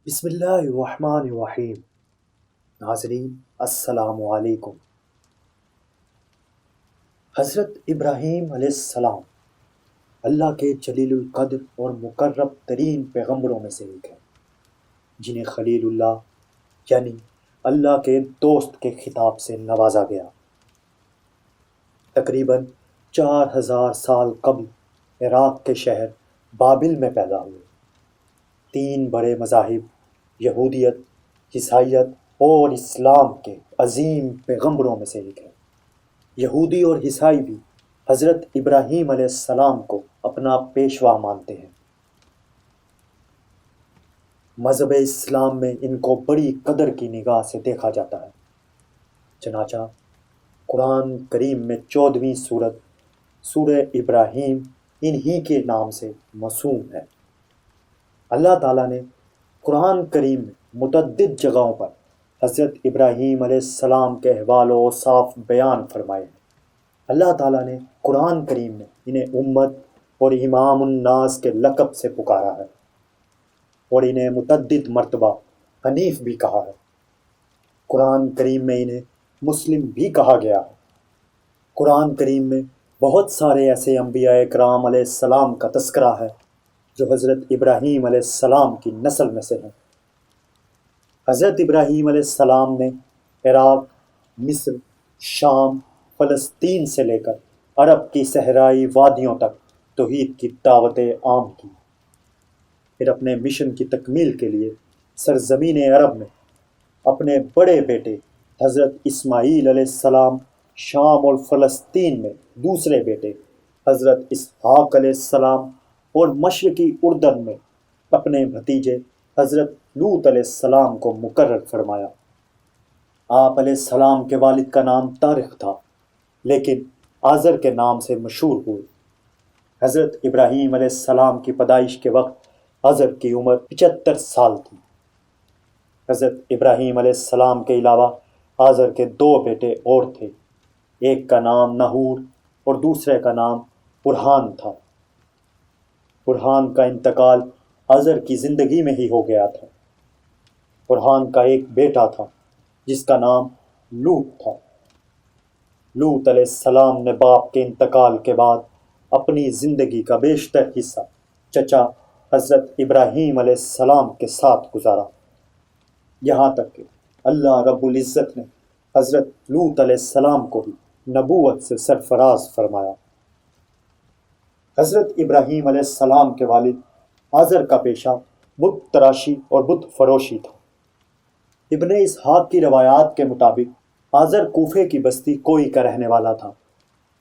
بسم اللہ الرحمن الرحیم۔ ناظرین السلام علیکم۔ حضرت ابراہیم علیہ السلام اللہ کے جلیل القدر اور مقرب ترین پیغمبروں میں سے ایک ہیں، جنہیں خلیل اللہ یعنی اللہ کے دوست کے خطاب سے نوازا گیا۔ تقریباً 4000 سال قبل عراق کے شہر بابل میں پیدا ہوئے۔ 3 بڑے مذاہب یہودیت، عیسائیت اور اسلام کے عظیم پیغمبروں میں سے ایک ہے۔ یہودی اور عیسائی بھی حضرت ابراہیم علیہ السلام کو اپنا پیشوا مانتے ہیں۔ مذہب اسلام میں ان کو بڑی قدر کی نگاہ سے دیکھا جاتا ہے، چنانچہ قرآن کریم میں 14ویں سورت سورہ ابراہیم انہی کے نام سے موسوم ہے۔ اللہ تعالیٰ نے قرآن کریم میں متعدد جگہوں پر حضرت ابراہیم علیہ السلام کے احوال و اوصاف بیان فرمائے ہیں۔ اللہ تعالیٰ نے قرآن کریم میں انہیں امت اور امام الناس کے لقب سے پکارا ہے، اور انہیں متعدد مرتبہ حنیف بھی کہا ہے۔ قرآن کریم میں انہیں مسلم بھی کہا گیا ہے۔ قرآن کریم میں بہت سارے ایسے انبیاء کرام علیہ السلام کا تذکرہ ہے جو حضرت ابراہیم علیہ السلام کی نسل میں سے ہیں۔ حضرت ابراہیم علیہ السلام نے عراق، مصر، شام، فلسطین سے لے کر عرب کی صحرائی وادیوں تک توحید کی دعوت عام کی۔ پھر اپنے مشن کی تکمیل کے لیے سرزمین عرب میں اپنے بڑے بیٹے حضرت اسماعیل علیہ السلام، شام اور فلسطین میں دوسرے بیٹے حضرت اسحاق علیہ السلام، اور مشرقی اردن میں اپنے بھتیجے حضرت لوط علیہ السلام کو مقرر فرمایا۔ آپ علیہ السلام کے والد کا نام طارق تھا، لیکن آزر کے نام سے مشہور ہوئے۔ حضرت ابراہیم علیہ السلام کی پیدائش کے وقت آزر کی عمر 75 سال تھی۔ حضرت ابراہیم علیہ السلام کے علاوہ آزر کے 2 بیٹے اور تھے، ایک کا نام نحور اور دوسرے کا نام برہان تھا۔ برہان کا انتقال آزر کی زندگی میں ہی ہو گیا تھا۔ برہان کا ایک بیٹا تھا جس کا نام لوط تھا۔ لوط علیہ السلام نے باپ کے انتقال کے بعد اپنی زندگی کا بیشتر حصہ چچا حضرت ابراہیم علیہ السلام کے ساتھ گزارا، یہاں تک کہ اللہ رب العزت نے حضرت لوط علیہ السلام کو بھی نبوت سے سرفراز فرمایا۔ حضرت ابراہیم علیہ السلام کے والد آزر کا پیشہ بت تراشی اور بت فروشی تھا۔ ابن اسحاق کی روایات کے مطابق آزر کوفے کی بستی کوئی کا رہنے والا تھا،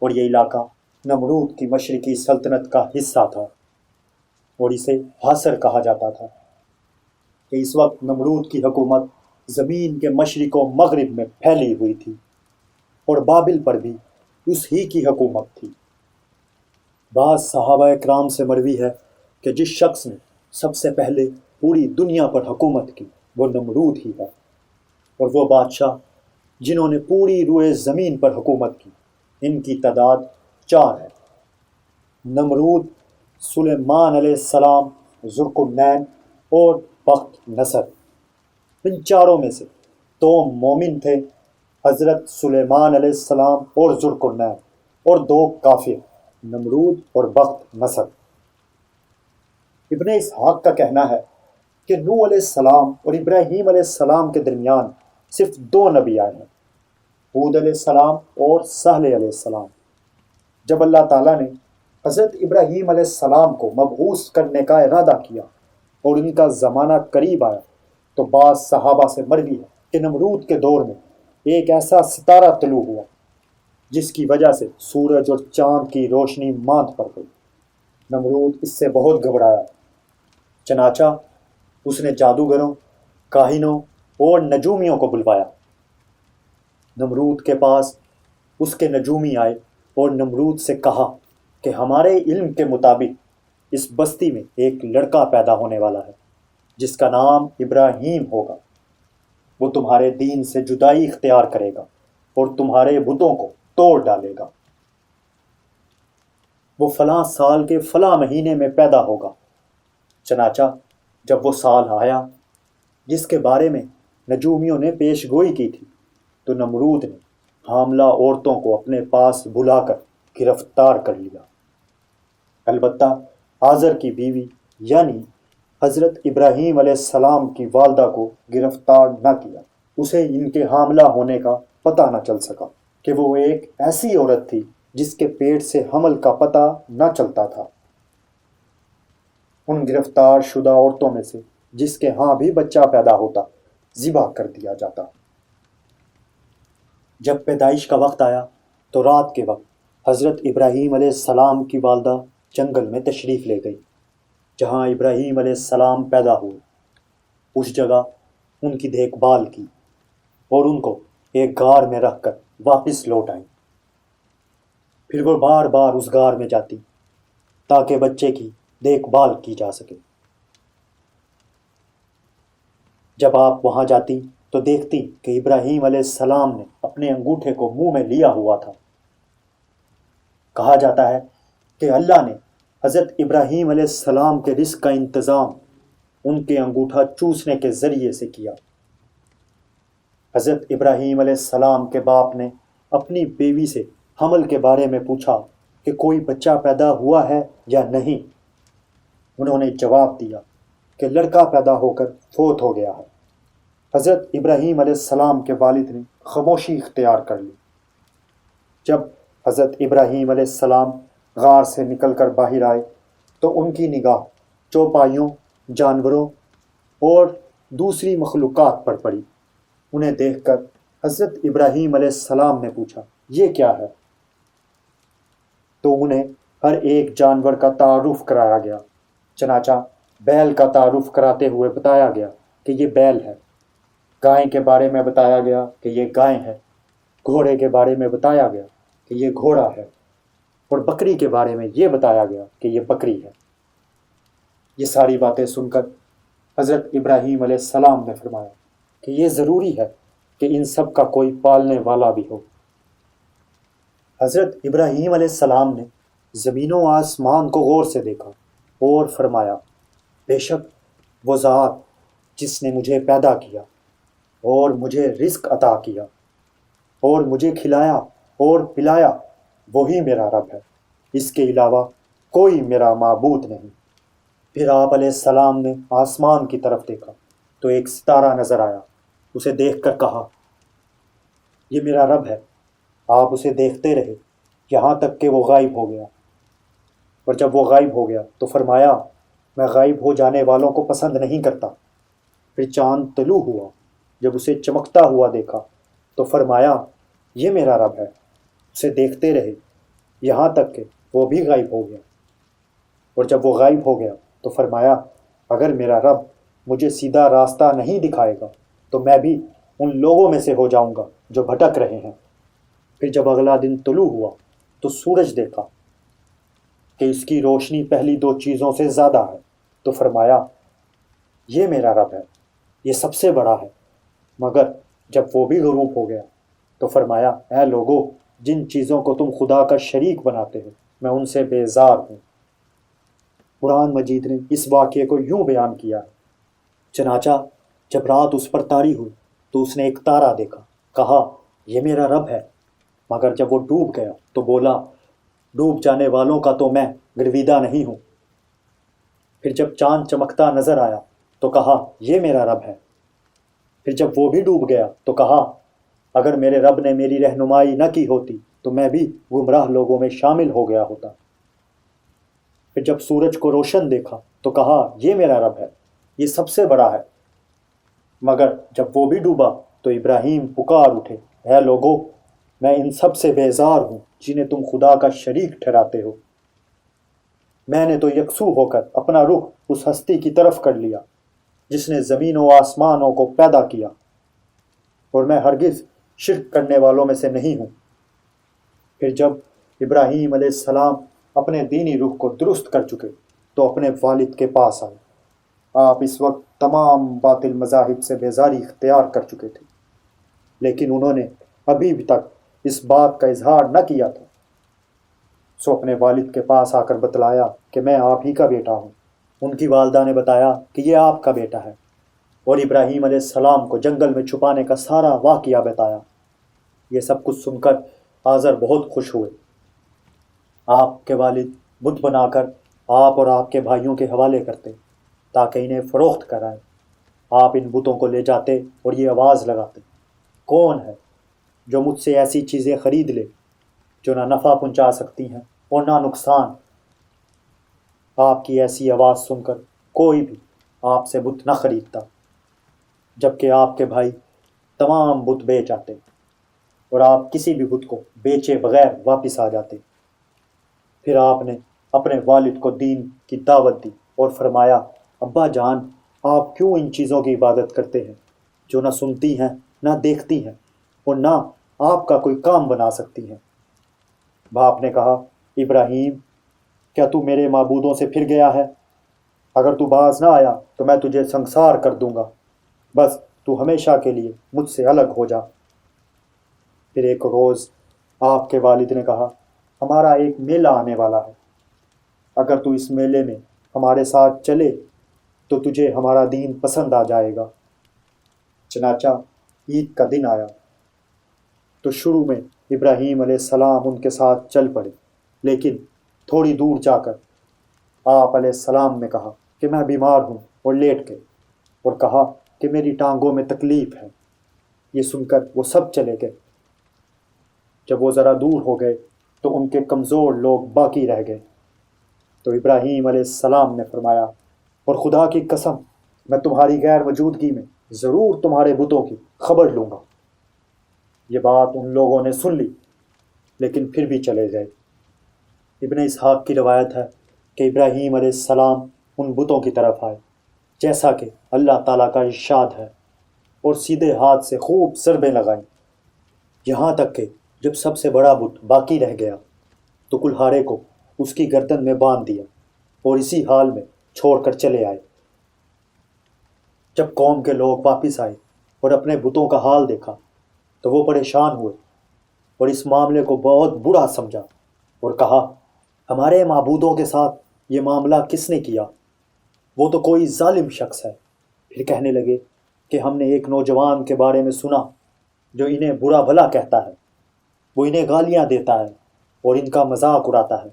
اور یہ علاقہ نمرود کی مشرقی سلطنت کا حصہ تھا، اور اسے حاصر کہا جاتا تھا کہ اس وقت نمرود کی حکومت زمین کے مشرق و مغرب میں پھیلی ہوئی تھی، اور بابل پر بھی اس ہی کی حکومت تھی۔ بعض صحابہ اکرام سے مروی ہے کہ جس شخص نے سب سے پہلے پوری دنیا پر حکومت کی وہ نمرود ہی ہے، اور وہ بادشاہ جنہوں نے پوری روئے زمین پر حکومت کی، ان کی تعداد 4 ہے: نمرود، سلیمان علیہ السلام، ذوالقرنین اور بخت نصر۔ ان چاروں میں سے 2 مومن تھے، حضرت سلیمان علیہ السلام اور ذوالقرنین، اور 2 کافر، نمرود اور بخت نصر۔ ابن اسحاق کا کہنا ہے کہ نوح علیہ السلام اور ابراہیم علیہ السلام کے درمیان صرف 2 نبی آئے ہیں، ہود علیہ السلام اور صالح علیہ السلام۔ جب اللہ تعالیٰ نے حضرت ابراہیم علیہ السلام کو مبعوث کرنے کا ارادہ کیا اور ان کا زمانہ قریب آیا، تو بعض صحابہ سے مروی ہے کہ نمرود کے دور میں ایک ایسا ستارہ طلوع ہوا جس کی وجہ سے سورج اور چاند کی روشنی ماند پڑ گئی۔ نمرود اس سے بہت گھبرایا، چنانچہ اس نے جادوگروں، کاہنوں اور نجومیوں کو بلوایا۔ نمرود کے پاس اس کے نجومی آئے اور نمرود سے کہا کہ ہمارے علم کے مطابق اس بستی میں ایک لڑکا پیدا ہونے والا ہے جس کا نام ابراہیم ہوگا۔ وہ تمہارے دین سے جدائی اختیار کرے گا اور تمہارے بتوں کو توڑ ڈالے گا۔ وہ فلاں سال کے فلاں مہینے میں پیدا ہوگا۔ چنانچہ جب وہ سال آیا جس کے بارے میں نجومیوں نے پیش گوئی کی تھی، تو نمرود نے حاملہ عورتوں کو اپنے پاس بلا کر گرفتار کر لیا۔ البتہ آزر کی بیوی یعنی حضرت ابراہیم علیہ السلام کی والدہ کو گرفتار نہ کیا۔ اسے ان کے حاملہ ہونے کا پتہ نہ چل سکا کہ وہ ایک ایسی عورت تھی جس کے پیٹ سے حمل کا پتہ نہ چلتا تھا۔ ان گرفتار شدہ عورتوں میں سے جس کے ہاں بھی بچہ پیدا ہوتا، ذبح کر دیا جاتا۔ جب پیدائش کا وقت آیا تو رات کے وقت حضرت ابراہیم علیہ السلام کی والدہ جنگل میں تشریف لے گئی جہاں ابراہیم علیہ السلام پیدا ہوئے۔ اس جگہ ان کی دیکھ بھال کی اور ان کو ایک غار میں رکھ کر واپس لوٹ آئیں۔ پھر وہ بار بار اس غار میں جاتی تاکہ بچے کی دیکھ بھال کی جا سکے۔ جب آپ وہاں جاتی تو دیکھتی کہ ابراہیم علیہ السلام نے اپنے انگوٹھے کو منہ میں لیا ہوا تھا۔ کہا جاتا ہے کہ اللہ نے حضرت ابراہیم علیہ السلام کے رزق کا انتظام ان کے انگوٹھا چوسنے کے ذریعے سے کیا۔ حضرت ابراہیم علیہ السلام کے باپ نے اپنی بیوی سے حمل کے بارے میں پوچھا کہ کوئی بچہ پیدا ہوا ہے یا نہیں۔ انہوں نے جواب دیا کہ لڑکا پیدا ہو کر فوت ہو گیا ہے۔ حضرت ابراہیم علیہ السلام کے والد نے خاموشی اختیار کر لی۔ جب حضرت ابراہیم علیہ السلام غار سے نکل کر باہر آئے تو ان کی نگاہ چوپائیوں، جانوروں اور دوسری مخلوقات پر پڑی۔ انہیں دیکھ کر حضرت ابراہیم علیہ السلام نے پوچھا، یہ کیا ہے؟ تو انہیں ہر ایک جانور کا تعارف کرایا گیا۔ چنانچہ بیل کا تعارف کراتے ہوئے بتایا گیا کہ یہ بیل ہے، گائے کے بارے میں بتایا گیا کہ یہ گائے ہے، گھوڑے کے بارے میں بتایا گیا کہ یہ گھوڑا ہے، اور بکری کے بارے میں یہ بتایا گیا کہ یہ بکری ہے۔ یہ ساری باتیں سن کر حضرت ابراہیم علیہ السلام نے فرمایا کہ یہ ضروری ہے کہ ان سب کا کوئی پالنے والا بھی ہو۔ حضرت ابراہیم علیہ السلام نے زمین و آسمان کو غور سے دیکھا اور فرمایا، بے شک وہ ذات جس نے مجھے پیدا کیا اور مجھے رزق عطا کیا اور مجھے کھلایا اور پلایا، وہی میرا رب ہے، اس کے علاوہ کوئی میرا معبود نہیں۔ پھر آپ علیہ السلام نے آسمان کی طرف دیکھا تو ایک ستارہ نظر آیا۔ اسے دیکھ کر کہا، یہ میرا رب ہے۔ آپ اسے دیکھتے رہے یہاں تک کہ وہ غائب ہو گیا، اور جب وہ غائب ہو گیا تو فرمایا، میں غائب ہو جانے والوں کو پسند نہیں کرتا۔ پھر چاند طلوع ہوا، جب اسے چمکتا ہوا دیکھا تو فرمایا، یہ میرا رب ہے۔ اسے دیکھتے رہے یہاں تک کہ وہ بھی غائب ہو گیا، اور جب وہ غائب ہو گیا تو فرمایا، اگر میرا رب مجھے سیدھا راستہ نہیں دکھائے گا تو میں بھی ان لوگوں میں سے ہو جاؤں گا جو بھٹک رہے ہیں۔ پھر جب اگلا دن طلوع ہوا تو سورج دیکھا کہ اس کی روشنی پہلی دو چیزوں سے زیادہ ہے، تو فرمایا، یہ میرا رب ہے، یہ سب سے بڑا ہے۔ مگر جب وہ بھی غروب ہو گیا تو فرمایا، اے لوگو، جن چیزوں کو تم خدا کا شریک بناتے ہو میں ان سے بیزار ہوں۔ قرآن مجید نے اس واقعے کو یوں بیان کیا ہے، چنانچہ جب رات اس پر طاری ہوئی تو اس نے ایک تارا دیکھا، کہا، یہ میرا رب ہے۔ مگر جب وہ ڈوب گیا تو بولا، ڈوب جانے والوں کا تو میں گرویدہ نہیں ہوں۔ پھر جب چاند چمکتا نظر آیا تو کہا، یہ میرا رب ہے۔ پھر جب وہ بھی ڈوب گیا تو کہا، اگر میرے رب نے میری رہنمائی نہ کی ہوتی تو میں بھی گمراہ لوگوں میں شامل ہو گیا ہوتا۔ پھر جب سورج کو روشن دیکھا تو کہا، یہ میرا رب ہے، یہ سب سے بڑا ہے۔ مگر جب وہ بھی ڈوبا تو ابراہیم پکار اٹھے، اے لوگو، میں ان سب سے بیزار ہوں جنہیں تم خدا کا شریک ٹھہراتے ہو۔ میں نے تو یکسو ہو کر اپنا رخ اس ہستی کی طرف کر لیا جس نے زمین و آسمانوں کو پیدا کیا، اور میں ہرگز شرک کرنے والوں میں سے نہیں ہوں۔ پھر جب ابراہیم علیہ السلام اپنے دینی روح کو درست کر چکے تو اپنے والد کے پاس آئے۔ آپ اس وقت تمام باطل مذاہب سے بیزاری اختیار کر چکے تھے، لیکن انہوں نے ابھی بھی تک اس بات کا اظہار نہ کیا تھا۔ سو اپنے والد کے پاس آ کر بتلایا کہ میں آپ ہی کا بیٹا ہوں۔ ان کی والدہ نے بتایا کہ یہ آپ کا بیٹا ہے۔ اور ابراہیم علیہ السلام کو جنگل میں چھپانے کا سارا واقعہ بتایا۔ یہ سب کچھ سن کر آزر بہت خوش ہوئے۔ آپ کے والد بت بنا کر آپ اور آپ کے بھائیوں کے حوالے کرتے تاکہ انہیں فروخت کرائیں۔ آپ ان بتوں کو لے جاتے اور یہ آواز لگاتے، کون ہے جو مجھ سے ایسی چیزیں خرید لے جو نہ نفع پہنچا سکتی ہیں اور نہ نقصان؟ آپ کی ایسی آواز سن کر کوئی بھی آپ سے بت نہ خریدتا، جبکہ آپ کے بھائی تمام بت بیچ آتے اور آپ کسی بھی بت کو بیچے بغیر واپس آ جاتے۔ پھر آپ نے اپنے والد کو دین کی دعوت دی اور فرمایا، ابا جان، آپ کیوں ان چیزوں کی عبادت کرتے ہیں جو نہ سنتی ہیں نہ دیکھتی ہیں اور نہ آپ کا کوئی کام بنا سکتی ہیں؟ باپ نے کہا، ابراہیم، کیا تو میرے معبودوں سے پھر گیا ہے؟ اگر تو باز نہ آیا تو میں تجھے سنسار کر دوں گا، بس تو ہمیشہ کے لیے مجھ سے الگ ہو جا۔ پھر ایک روز آپ کے والد نے کہا، ہمارا ایک میلہ آنے والا ہے، اگر تو اس میلے میں ہمارے ساتھ چلے تو تجھے ہمارا دین پسند آ جائے گا۔ چنانچہ عید کا دن آیا تو شروع میں ابراہیم علیہ السلام ان کے ساتھ چل پڑے، لیکن تھوڑی دور جا کر آپ علیہ السلام نے کہا کہ میں بیمار ہوں اور لیٹ گئے، اور کہا کہ میری ٹانگوں میں تکلیف ہے۔ یہ سن کر وہ سب چلے گئے۔ جب وہ ذرا دور ہو گئے تو ان کے کمزور لوگ باقی رہ گئے۔ تو ابراہیم علیہ السلام نے فرمایا، اور خدا کی قسم، میں تمہاری غیر موجودگی میں ضرور تمہارے بتوں کی خبر لوں گا۔ یہ بات ان لوگوں نے سن لی، لیکن پھر بھی چلے گئے۔ ابن اسحاق کی روایت ہے کہ ابراہیم علیہ السلام ان بتوں کی طرف آئے جیسا کہ اللہ تعالیٰ کا ارشاد ہے، اور سیدھے ہاتھ سے خوب ضربیں لگائیں، یہاں تک کہ جب سب سے بڑا بت باقی رہ گیا تو کلہاڑے کو اس کی گردن میں باندھ دیا اور اسی حال میں چھوڑ کر چلے آئے۔ جب قوم کے لوگ واپس آئے اور اپنے بتوں کا حال دیکھا تو وہ پریشان ہوئے اور اس معاملے کو بہت برا سمجھا اور کہا، ہمارے معبودوں کے ساتھ یہ معاملہ کس نے کیا؟ وہ تو کوئی ظالم شخص ہے۔ پھر کہنے لگے کہ ہم نے ایک نوجوان کے بارے میں سنا جو انہیں برا بھلا کہتا ہے، وہ انہیں گالیاں دیتا ہے اور ان کا مذاق اڑاتا ہے۔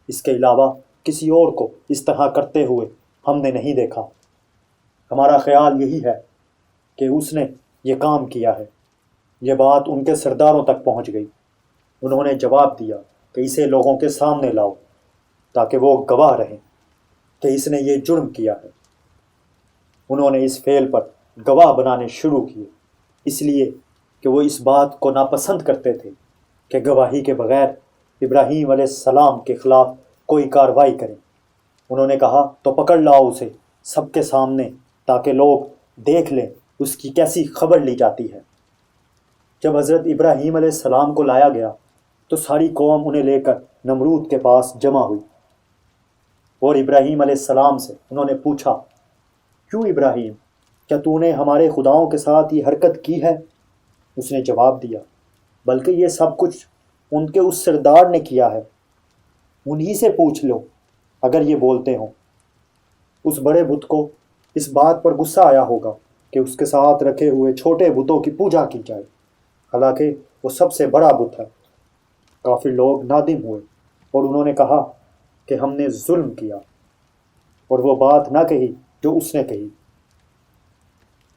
اس کے علاوہ کسی اور کو اس طرح کرتے ہوئے ہم نے نہیں دیکھا۔ ہمارا خیال یہی ہے کہ اس نے یہ کام کیا ہے۔ یہ بات ان کے سرداروں تک پہنچ گئی۔ انہوں نے جواب دیا کہ اسے لوگوں کے سامنے لاؤ تاکہ وہ گواہ رہیں کہ اس نے یہ جرم کیا ہے۔ انہوں نے اس فعل پر گواہ بنانے شروع کیے، اس لیے کہ وہ اس بات کو ناپسند کرتے تھے کہ گواہی کے بغیر ابراہیم علیہ السلام کے خلاف کوئی کارروائی کریں۔ انہوں نے کہا، تو پکڑ لاؤ اسے سب کے سامنے تاکہ لوگ دیکھ لیں اس کی کیسی خبر لی جاتی ہے۔ جب حضرت ابراہیم علیہ السلام کو لایا گیا تو ساری قوم انہیں لے کر نمرود کے پاس جمع ہوئی، اور ابراہیم علیہ السلام سے انہوں نے پوچھا، کیوں ابراہیم، کیا تو نے ہمارے خداؤں کے ساتھ یہ حرکت کی ہے؟ اس نے جواب دیا، بلکہ یہ سب کچھ ان کے اس سردار نے کیا ہے، انہی سے پوچھ لو اگر یہ بولتے ہوں۔ اس بڑے بت کو اس بات پر غصہ آیا ہوگا کہ اس کے ساتھ رکھے ہوئے چھوٹے بتوں کی پوجا کی جائے، حالانکہ وہ سب سے بڑا بت ہے۔ کافر لوگ نادم ہوئے اور انہوں نے کہا کہ ہم نے ظلم کیا، اور وہ بات نہ کہی جو اس نے کہی۔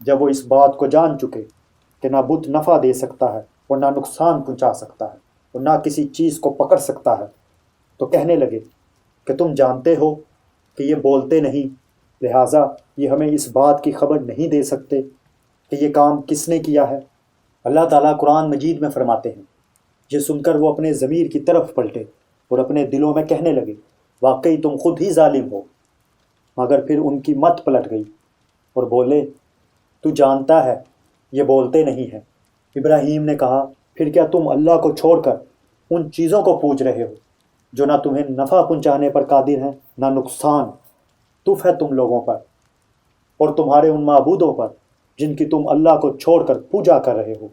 جب وہ اس بات کو جان چکے کہ نہ بت نفع دے سکتا ہے اور نہ نقصان پہنچا سکتا ہے اور نہ کسی چیز کو پکڑ سکتا ہے، تو کہنے لگے کہ تم جانتے ہو کہ یہ بولتے نہیں، لہٰذا یہ ہمیں اس بات کی خبر نہیں دے سکتے کہ یہ کام کس نے کیا ہے۔ اللہ تعالیٰ قرآن مجید میں فرماتے ہیں، یہ سن کر وہ اپنے ضمیر کی طرف پلٹے اور اپنے دلوں میں کہنے لگے، واقعی تم خود ہی ظالم ہو۔ مگر پھر ان کی مت پلٹ گئی اور بولے، تو جانتا ہے یہ بولتے نہیں ہیں۔ ابراہیم نے کہا، پھر کیا تم اللہ کو چھوڑ کر ان چیزوں کو پوج رہے ہو جو نہ تمہیں نفع پہنچانے پر قادر ہیں نہ نقصان؟ تف ہے تم لوگوں پر اور تمہارے ان معبودوں پر جن کی تم اللہ کو چھوڑ کر پوجا کر رہے ہو،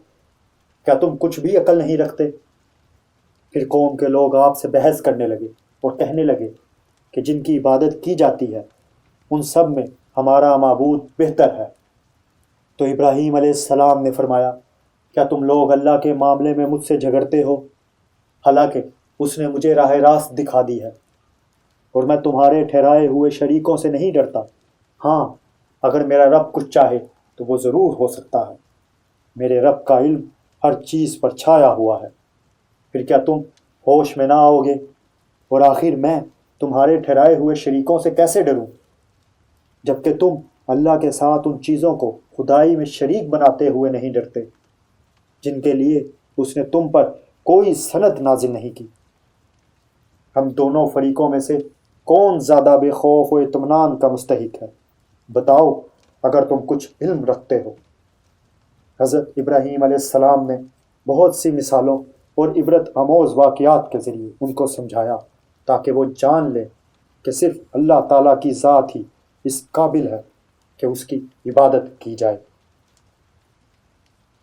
کیا تم کچھ بھی عقل نہیں رکھتے؟ پھر قوم کے لوگ آپ سے بحث کرنے لگے اور کہنے لگے کہ جن کی عبادت کی جاتی ہے ان سب میں ہمارا معبود بہتر ہے، تو ابراہیم علیہ السلام نے فرمایا، کیا تم لوگ اللہ کے معاملے میں مجھ سے جھگڑتے ہو؟ حالانکہ اس نے مجھے راہ راست دکھا دی ہے، اور میں تمہارے ٹھہرائے ہوئے شریکوں سے نہیں ڈرتا۔ ہاں، اگر میرا رب کچھ چاہے تو وہ ضرور ہو سکتا ہے۔ میرے رب کا علم ہر چیز پر چھایا ہوا ہے۔ پھر کیا تم ہوش میں نہ آؤ گے؟ اور آخر میں تمہارے ٹھہرائے ہوئے شریکوں سے کیسے ڈروں، جبکہ تم اللہ کے ساتھ ان چیزوں کو خدائی میں شریک بناتے ہوئے نہیں ڈرتے جن کے لیے اس نے تم پر کوئی سند نازل نہیں کی۔ ہم دونوں فریقوں میں سے کون زیادہ بے خوف و اطمینان کا مستحق ہے؟ بتاؤ اگر تم کچھ علم رکھتے ہو۔ حضرت ابراہیم علیہ السلام نے بہت سی مثالوں اور عبرت آموز واقعات کے ذریعے ان کو سمجھایا تاکہ وہ جان لیں کہ صرف اللہ تعالیٰ کی ذات ہی اس قابل ہے کہ اس کی عبادت کی جائے۔